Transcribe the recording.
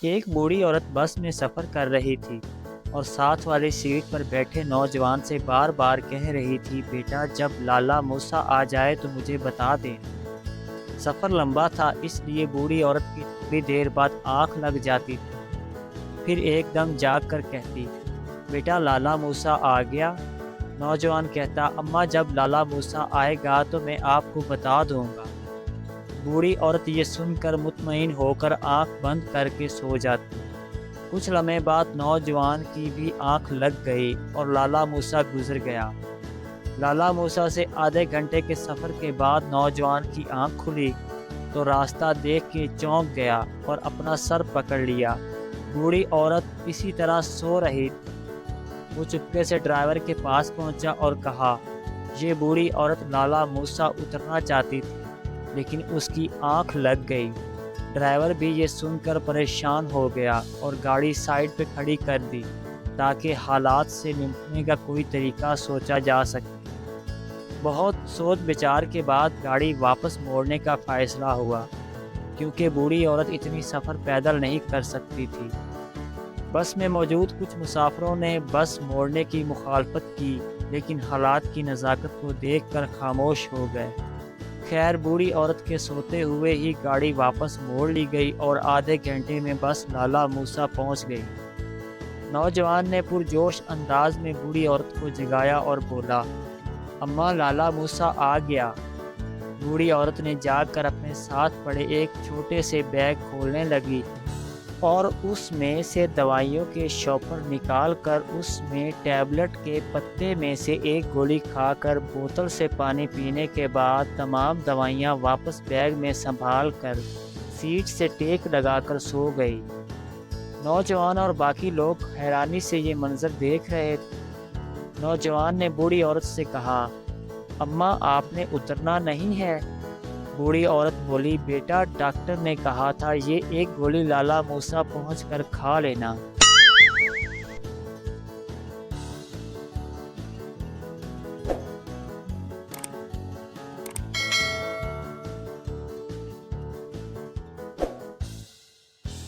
ایک بوڑھی عورت بس میں سفر کر رہی تھی اور ساتھ والی سیٹ پر بیٹھے نوجوان سے بار بار کہہ رہی تھی، بیٹا جب لالا موسیٰ آ جائے تو مجھے بتا دیں۔ سفر لمبا تھا، اس لیے بوڑھی عورت کی تھوڑی دیر بعد آنکھ لگ جاتی تھی، پھر ایک دم جاگ کر کہتی، بیٹا لالا موسیٰ آ گیا۔ نوجوان کہتا، اماں جب لالا موسیٰ آئے گا تو میں آپ کو بتا دوں گا۔ بوڑھی عورت یہ سن کر مطمئن ہو کر آنکھ بند کر کے سو جاتی۔ کچھ لمحے بعد نوجوان کی بھی آنکھ لگ گئی اور لالا موسیٰ گزر گیا۔ لالا موسیٰ سے آدھے گھنٹے کے سفر کے بعد نوجوان کی آنکھ کھلی تو راستہ دیکھ کے چونک گیا اور اپنا سر پکڑ لیا۔ بوڑھی عورت اسی طرح سو رہی تھی۔ وہ چپکے سے ڈرائیور کے پاس پہنچا اور کہا، یہ بوڑھی عورت لالا موسیٰ اترنا چاہتی تھی لیکن اس کی آنکھ لگ گئی۔ ڈرائیور بھی یہ سن کر پریشان ہو گیا اور گاڑی سائڈ پہ کھڑی کر دی تاکہ حالات سے نمٹنے کا کوئی طریقہ سوچا جا سکے۔ بہت سوچ بچار کے بعد گاڑی واپس موڑنے کا فیصلہ ہوا کیونکہ بوڑھی عورت اتنی سفر پیدل نہیں کر سکتی تھی۔ بس میں موجود کچھ مسافروں نے بس موڑنے کی مخالفت کی لیکن حالات کی نزاکت کو دیکھ کر خاموش ہو گئے۔ خیر بوڑھی عورت کے سوتے ہوئے ہی گاڑی واپس موڑ لی گئی اور آدھے گھنٹے میں بس لالا موسیٰ پہنچ گئی۔ نوجوان نے پرجوش انداز میں بوڑھی عورت کو جگایا اور بولا، اماں لالا موسیٰ آ گیا۔ بوڑھی عورت نے جاگ کر اپنے ساتھ پڑے ایک چھوٹے سے بیگ کھولنے لگی اور اس میں سے دوائیوں کے شاپر نکال کر اس میں ٹیبلٹ کے پتے میں سے ایک گولی کھا کر بوتل سے پانی پینے کے بعد تمام دوائیاں واپس بیگ میں سنبھال کر سیٹ سے ٹیک لگا کر سو گئی۔ نوجوان اور باقی لوگ حیرانی سے یہ منظر دیکھ رہے تھے۔ نوجوان نے بوڑھی عورت سے کہا، اماں آپ نے اترنا نہیں ہے؟ بوڑھی عورت بولی، بیٹا ڈاکٹر نے کہا تھا یہ ایک گولی لالا موسیٰ پہنچ کر کھا لینا۔